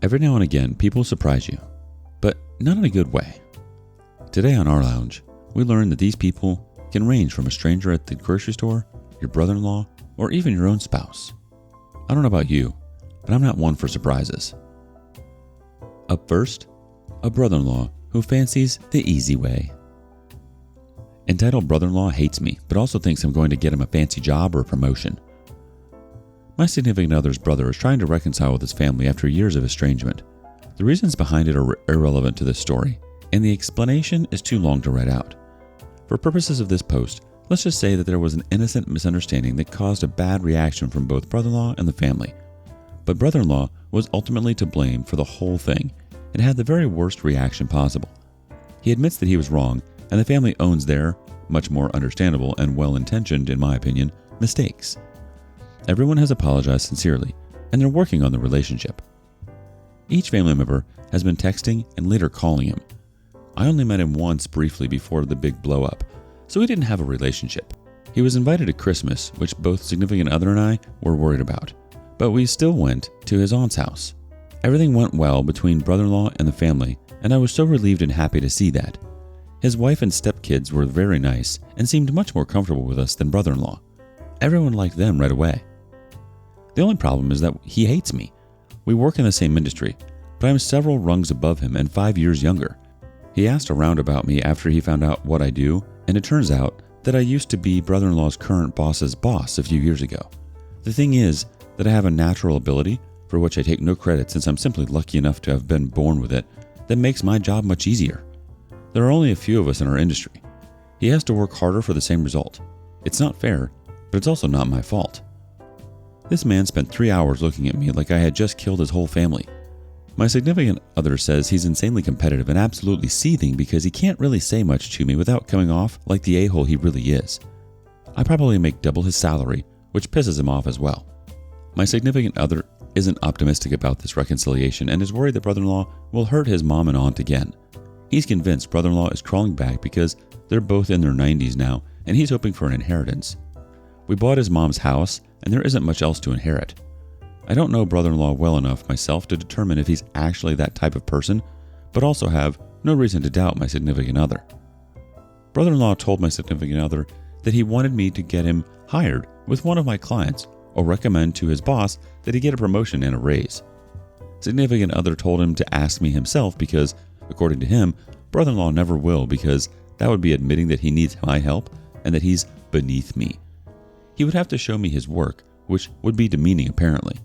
Every now and again, people surprise you, but not in a good way. Today on rLounge, we learn that these people can range from a stranger at the grocery store, your brother-in-law, or even your own spouse. I don't know about you, but I'm not one for surprises. Up first, a brother-in-law who fancies the easy way. Entitled brother-in-law hates me, but also thinks I'm going to get him a fancy job or a promotion. My significant other's brother is trying to reconcile with his family after years of estrangement. The reasons behind it are irrelevant to this story, and the explanation is too long to write out. For purposes of this post, let's just say that there was an innocent misunderstanding that caused a bad reaction from both brother-in-law and the family. But brother-in-law was ultimately to blame for the whole thing and had the very worst reaction possible. He admits that he was wrong, and the family owns their, much more understandable and well-intentioned, in my opinion, mistakes. Everyone has apologized sincerely, and they're working on the relationship. Each family member has been texting and later calling him. I only met him once briefly before the big blow-up, so we didn't have a relationship. He was invited to Christmas, which both significant other and I were worried about, but we still went to his aunt's house. Everything went well between brother-in-law and the family, and I was so relieved and happy to see that. His wife and stepkids were very nice and seemed much more comfortable with us than brother-in-law. Everyone liked them right away. The only problem is that he hates me. We work in the same industry, but I'm several rungs above him and 5 years younger. He asked around about me after he found out what I do, and it turns out that I used to be brother-in-law's current boss's boss a few years ago. The thing is that I have a natural ability, for which I take no credit since I'm simply lucky enough to have been born with it, that makes my job much easier. There are only a few of us in our industry. He has to work harder for the same result. It's not fair, but it's also not my fault. This man spent 3 hours looking at me like I had just killed his whole family. My significant other says he's insanely competitive and absolutely seething because he can't really say much to me without coming off like the a-hole he really is. I probably make double his salary, which pisses him off as well. My significant other isn't optimistic about this reconciliation and is worried that brother-in-law will hurt his mom and aunt again. He's convinced brother-in-law is crawling back because they're both in their 90s now and he's hoping for an inheritance. We bought his mom's house and there isn't much else to inherit. I don't know brother-in-law well enough myself to determine if he's actually that type of person, but also have no reason to doubt my significant other. Brother-in-law told my significant other that he wanted me to get him hired with one of my clients or recommend to his boss that he get a promotion and a raise. Significant other told him to ask me himself because, according to him, brother-in-law never will because that would be admitting that he needs my help and that he's beneath me. He would have to show me his work, which would be demeaning apparently.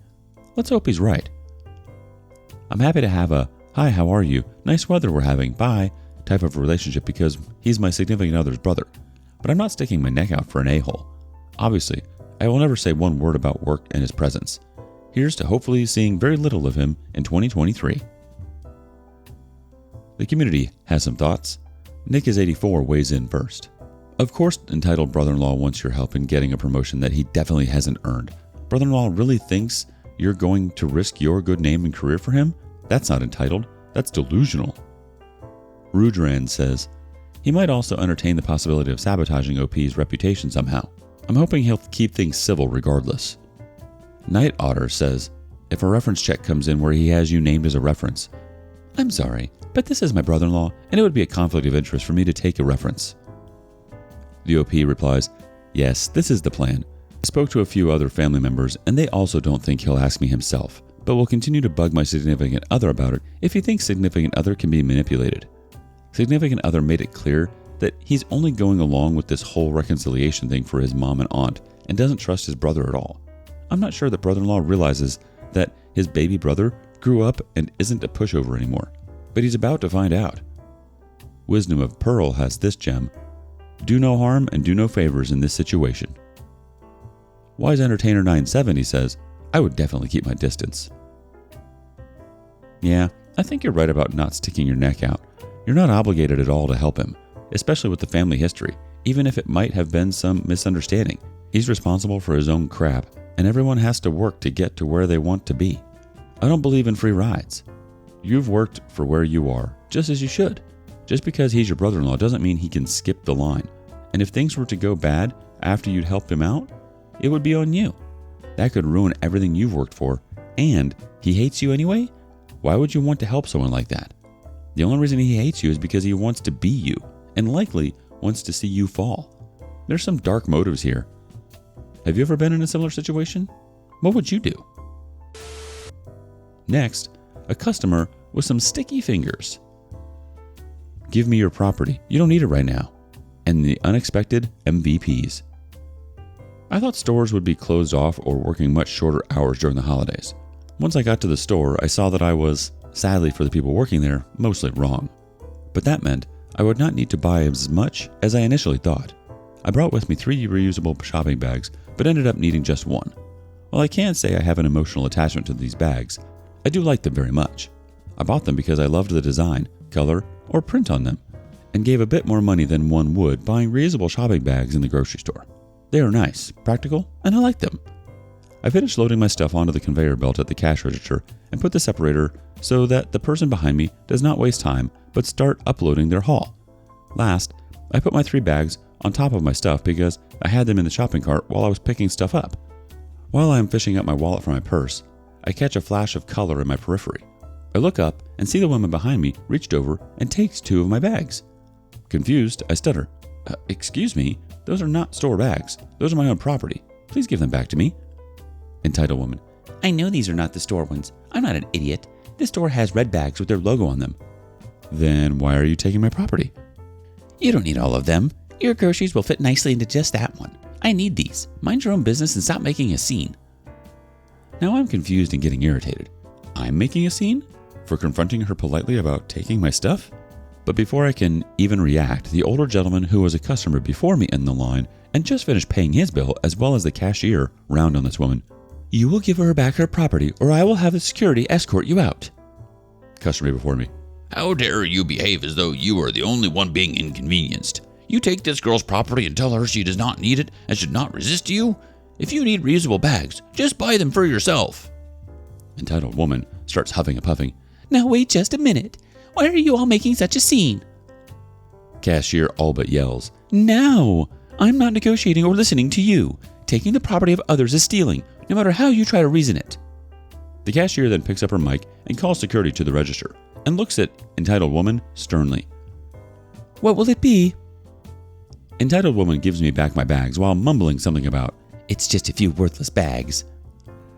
Let's hope he's right. I'm happy to have a, "Hi, how are you? Nice weather we're having, bye," type of relationship because he's my significant other's brother. But I'm not sticking my neck out for an a-hole. Obviously, I will never say one word about work and his presence. Here's to hopefully seeing very little of him in 2023. The community has some thoughts. Nick is 84 weighs in first. Of course, entitled brother-in-law wants your help in getting a promotion that he definitely hasn't earned. Brother-in-law really thinks you're going to risk your good name and career for him? That's not entitled. That's delusional. Rudran says, he might also entertain the possibility of sabotaging OP's reputation somehow. I'm hoping he'll keep things civil regardless. Night Otter says, if a reference check comes in where he has you named as a reference, I'm sorry, but this is my brother-in-law and it would be a conflict of interest for me to take a reference. The OP replies, yes, this is the plan. I spoke to a few other family members and they also don't think he'll ask me himself, but will continue to bug my significant other about it if he thinks significant other can be manipulated. Significant other made it clear that he's only going along with this whole reconciliation thing for his mom and aunt and doesn't trust his brother at all. I'm not sure that brother-in-law realizes that his baby brother grew up and isn't a pushover anymore, but he's about to find out. Wisdom of Pearl has this gem: do no harm and do no favors in this situation. Wise Entertainer 970 says, I would definitely keep my distance. Yeah, I think you're right about not sticking your neck out. You're not obligated at all to help him, especially with the family history, even if it might have been some misunderstanding. He's responsible for his own crap, and everyone has to work to get to where they want to be. I don't believe in free rides. You've worked for where you are, just as you should. Just because he's your brother-in-law doesn't mean he can skip the line. And if things were to go bad after you'd helped him out, it would be on you. That could ruin everything you've worked for, and he hates you anyway? Why would you want to help someone like that? The only reason he hates you is because he wants to be you, and likely wants to see you fall. There's some dark motives here. Have you ever been in a similar situation? What would you do? Next, a customer with some sticky fingers. Give me your property. You don't need it right now. And the unexpected MVPs. I thought stores would be closed off or working much shorter hours during the holidays. Once I got to the store, I saw that I was, sadly for the people working there, mostly wrong. But that meant I would not need to buy as much as I initially thought. I brought with me 3 reusable shopping bags, but ended up needing just one. While I can't say I have an emotional attachment to these bags, I do like them very much. I bought them because I loved the design, color, or print on them, and gave a bit more money than one would buying reusable shopping bags in the grocery store. They are nice, practical, and I like them. I finished loading my stuff onto the conveyor belt at the cash register and put the separator so that the person behind me does not waste time but start uploading their haul. Last, I put my 3 bags on top of my stuff because I had them in the shopping cart while I was picking stuff up. While I am fishing up my wallet from my purse, I catch a flash of color in my periphery. I look up and see the woman behind me reached over and takes 2 of my bags. Confused, I stutter. Excuse me, those are not store bags. Those are my own property. Please give them back to me. Entitled woman. I know these are not the store ones. I'm not an idiot. This store has red bags with their logo on them. Then why are you taking my property? You don't need all of them. Your groceries will fit nicely into just that one. I need these. Mind your own business and stop making a scene. Now I'm confused and getting irritated. I'm making a scene? For confronting her politely about taking my stuff? But before I can even react, the older gentleman who was a customer before me in the line and just finished paying his bill as well as the cashier round on this woman. You will give her back her property or I will have the security escort you out. Customer before me. How dare you behave as though you are the only one being inconvenienced? You take this girl's property and tell her she does not need it and should not resist you? If you need reusable bags, just buy them for yourself. Entitled woman starts huffing and puffing. Now wait just a minute. Why are you all making such a scene? Cashier all but yells. No, I'm not negotiating or listening to you. Taking the property of others is stealing, no matter how you try to reason it. The cashier then picks up her mic and calls security to the register and looks at entitled woman sternly. What will it be? Entitled woman gives me back my bags while mumbling something about, it's just a few worthless bags.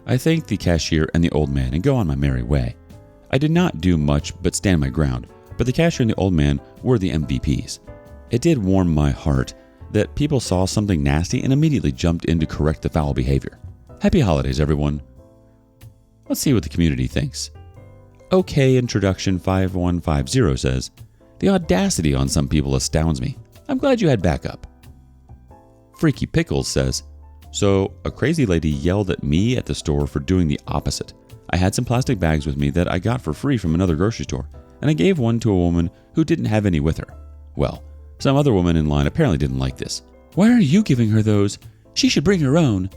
I thank the cashier and the old man and go on my merry way. I did not do much but stand my ground, but the cashier and the old man were the MVPs. It did warm my heart that people saw something nasty and immediately jumped in to correct the foul behavior. Happy holidays, everyone. Let's see what the community thinks. OK Introduction 5150 says, the audacity on some people astounds me. I'm glad you had backup. Freaky Pickles says, so a crazy lady yelled at me at the store for doing the opposite. I had some plastic bags with me that I got for free from another grocery store, and I gave one to a woman who didn't have any with her. Well, some other woman in line apparently didn't like this. Why are you giving her those? She should bring her own.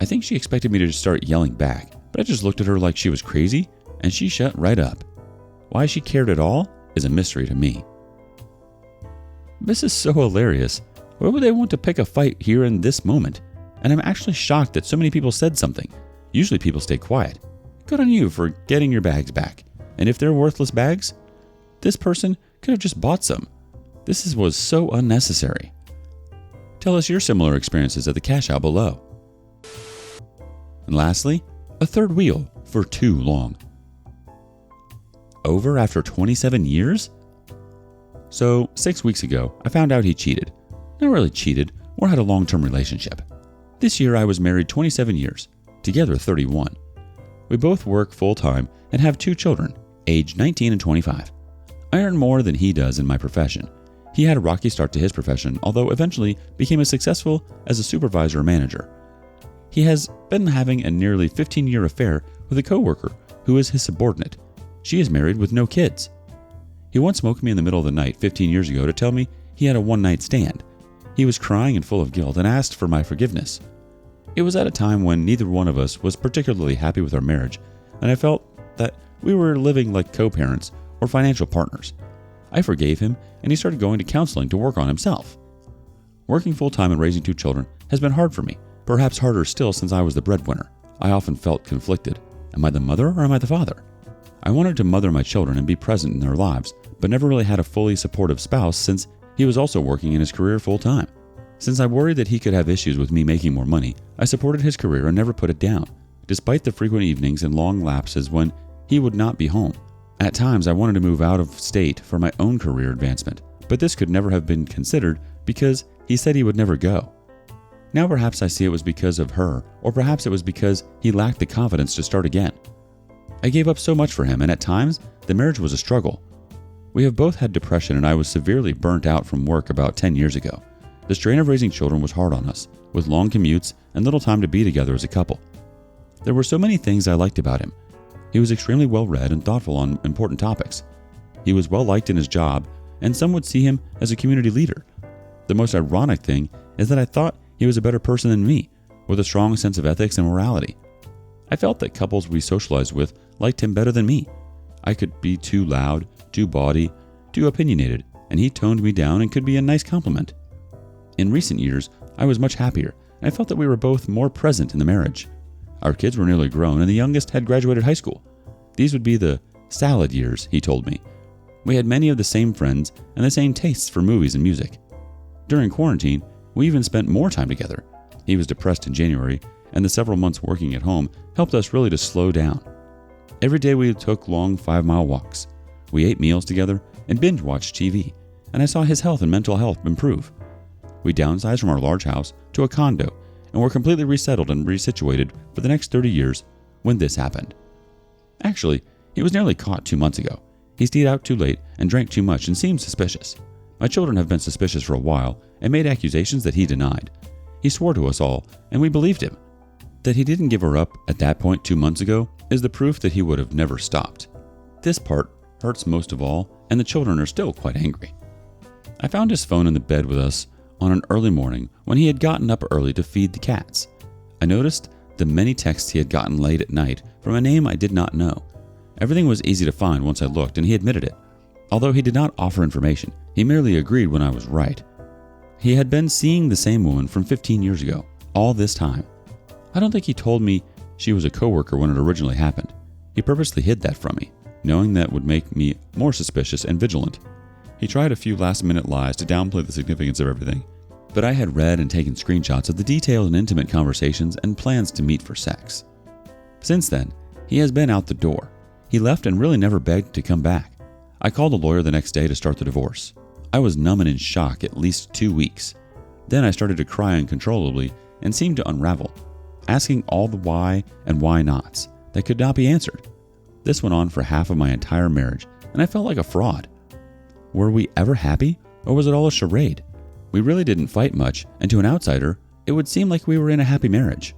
I think she expected me to just start yelling back, but I just looked at her like she was crazy, and she shut right up. Why she cared at all is a mystery to me. This is so hilarious. Why would they want to pick a fight here in this moment? And I'm actually shocked that so many people said something. Usually people stay quiet. Good on you for getting your bags back. And if they're worthless bags, this person could have just bought some. This was so unnecessary. Tell us your similar experiences at the cash out below. And lastly, a third wheel for too long. Over after 27 years? So 6 weeks ago, I found out he cheated. Not really cheated, or had a long-term relationship. This year I was married 27 years, together 31. We both work full-time and have 2 children, aged 19 and 25. I earn more than he does in my profession. He had a rocky start to his profession, although eventually became as successful as a supervisor or manager. He has been having a nearly 15-year affair with a coworker who is his subordinate. She is married with no kids. He once woke me in the middle of the night 15 years ago to tell me he had a one-night stand. He was crying and full of guilt and asked for my forgiveness. It was at a time when neither one of us was particularly happy with our marriage, and I felt that we were living like co-parents or financial partners. I forgave him, and he started going to counseling to work on himself. Working full-time and raising 2 children has been hard for me, perhaps harder still since I was the breadwinner. I often felt conflicted. Am I the mother or am I the father? I wanted to mother my children and be present in their lives, but never really had a fully supportive spouse since he was also working in his career full time. Since I worried that he could have issues with me making more money, I supported his career and never put it down, despite the frequent evenings and long lapses when he would not be home. At times, I wanted to move out of state for my own career advancement, but this could never have been considered because he said he would never go. Now perhaps I see it was because of her, or perhaps it was because he lacked the confidence to start again. I gave up so much for him, and at times, the marriage was a struggle. We have both had depression, and I was severely burnt out from work about 10 years ago. The strain of raising children was hard on us, with long commutes and little time to be together as a couple. There were so many things I liked about him. He was extremely well-read and thoughtful on important topics. He was well-liked in his job, and some would see him as a community leader. The most ironic thing is that I thought he was a better person than me, with a strong sense of ethics and morality. I felt that couples we socialized with liked him better than me. I could be too loud, too bawdy, too opinionated, and he toned me down and could be a nice compliment. In recent years, I was much happier, and I felt that we were both more present in the marriage. Our kids were nearly grown, and the youngest had graduated high school. These would be the salad years, he told me. We had many of the same friends and the same tastes for movies and music. During quarantine, we even spent more time together. He was depressed in January, and the several months working at home helped us really to slow down. Every day we took long 5-mile walks. We ate meals together and binge-watched TV, and I saw his health and mental health improve. We downsized from our large house to a condo and were completely resettled and resituated for the next 30 years when this happened. Actually, he was nearly caught 2 months ago. He stayed out too late and drank too much and seemed suspicious. My children have been suspicious for a while and made accusations that he denied. He swore to us all, and we believed him. That he didn't give her up at that point 2 months ago is the proof that he would have never stopped. This part hurts most of all, and the children are still quite angry. I found his phone in the bed with us on an early morning when he had gotten up early to feed the cats. I noticed the many texts he had gotten late at night from a name I did not know. Everything was easy to find once I looked, and he admitted it. Although he did not offer information, he merely agreed when I was right. He had been seeing the same woman from 15 years ago, all this time. I don't think he told me she was a coworker when it originally happened. He purposely hid that from me, knowing that would make me more suspicious and vigilant. He tried a few last-minute lies to downplay the significance of everything, but I had read and taken screenshots of the detailed and intimate conversations and plans to meet for sex. Since then, he has been out the door. He left and really never begged to come back. I called a lawyer the next day to start the divorce. I was numb and in shock at least 2 weeks. Then I started to cry uncontrollably and seemed to unravel, asking all the why and why nots that could not be answered. This went on for half of my entire marriage, and I felt like a fraud. Were we ever happy, or was it all a charade? We really didn't fight much, and to an outsider, it would seem like we were in a happy marriage.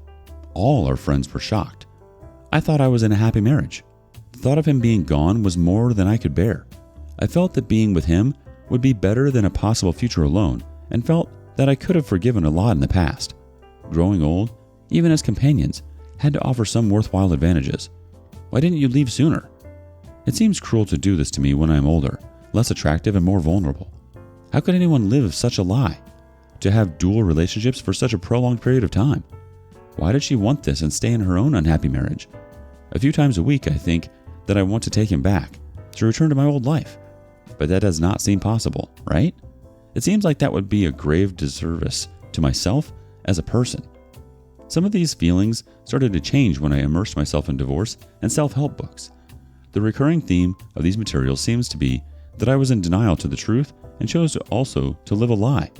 All our friends were shocked. I thought I was in a happy marriage. The thought of him being gone was more than I could bear. I felt that being with him would be better than a possible future alone, and felt that I could have forgiven a lot in the past. Growing old, even as companions, had to offer some worthwhile advantages. Why didn't you leave sooner? It seems cruel to do this to me when I am older, less attractive and more vulnerable. How could anyone live such a lie? To have dual relationships for such a prolonged period of time? Why did she want this and stay in her own unhappy marriage? A few times a week I think that I want to take him back, to return to my old life. But that does not seem possible, right? It seems like that would be a grave disservice to myself as a person. Some of these feelings started to change when I immersed myself in divorce and self-help books. The recurring theme of these materials seems to be that I was in denial to the truth and chose also to live a lie.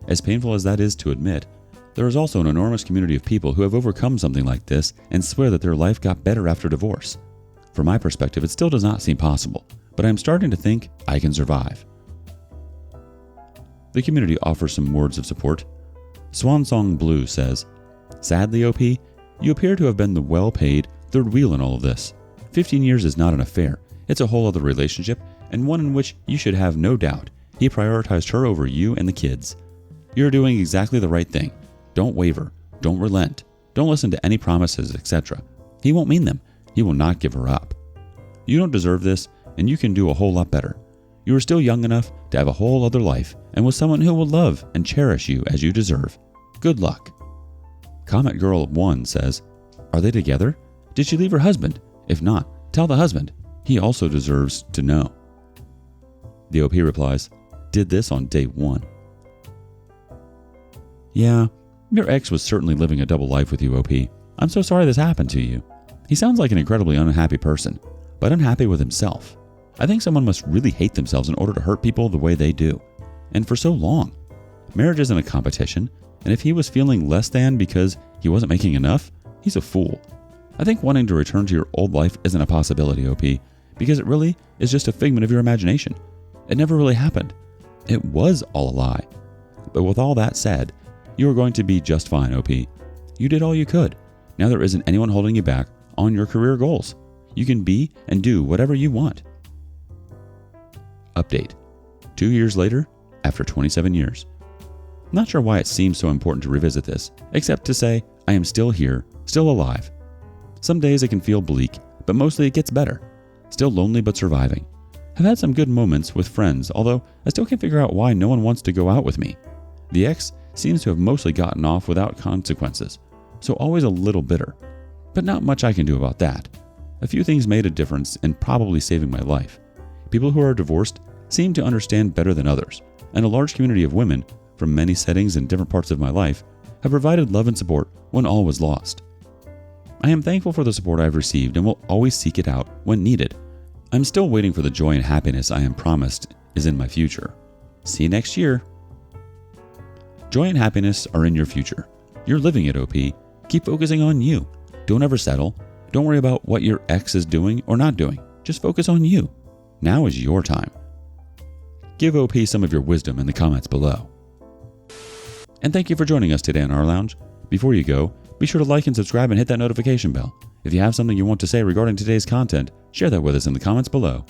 As painful as that is to admit, there is also an enormous community of people who have overcome something like this and swear that their life got better after divorce. From my perspective, it still does not seem possible, but I am starting to think I can survive. The community offers some words of support. Swansong Blue says, "Sadly, OP, you appear to have been the well-paid third wheel in all of this. 15 years is not an affair. It's a whole other relationship, and one in which you should have no doubt he prioritized her over you and the kids. You're doing exactly the right thing. Don't waver. Don't relent. Don't listen to any promises, etc. He won't mean them. He will not give her up. You don't deserve this, and you can do a whole lot better. You are still young enough to have a whole other life, and with someone who will love and cherish you as you deserve. Good luck." Comet Girl 1 says, "Are they together? Did she leave her husband? If not, tell the husband. He also deserves to know. The OP replies, did this on day 1. Yeah, your ex was certainly living a double life with you, OP. I'm so sorry this happened to you. He sounds like an incredibly unhappy person, but unhappy with himself. I think someone must really hate themselves in order to hurt people the way they do. And for so long. Marriage isn't a competition, and if he was feeling less than because he wasn't making enough, he's a fool. I think wanting to return to your old life isn't a possibility, OP, because it really is just a figment of your imagination. It never really happened. It was all a lie. But with all that said, you are going to be just fine, OP. You did all you could. Now there isn't anyone holding you back on your career goals. You can be and do whatever you want. Update. 2 years later, after 27 years. Not sure why it seems so important to revisit this, except to say I am still here, still alive. Some days it can feel bleak, but mostly it gets better. Still lonely but surviving. Have had some good moments with friends, although I still can't figure out why no one wants to go out with me. The ex seems to have mostly gotten off without consequences, so always a little bitter. But not much I can do about that. A few things made a difference in probably saving my life. People who are divorced seem to understand better than others, and a large community of women from many settings and different parts of my life have provided love and support when all was lost. I am thankful for the support I've received and will always seek it out when needed. I'm still waiting for the joy and happiness I am promised is in my future. See you next year. Joy and happiness are in your future. You're living it, OP. Keep focusing on you. Don't ever settle. Don't worry about what your ex is doing or not doing. Just focus on you. Now is your time. Give OP some of your wisdom in the comments below. And thank you for joining us today on rLounge. Before you go, be sure to like and subscribe and hit that notification bell. If you have something you want to say regarding today's content, share that with us in the comments below.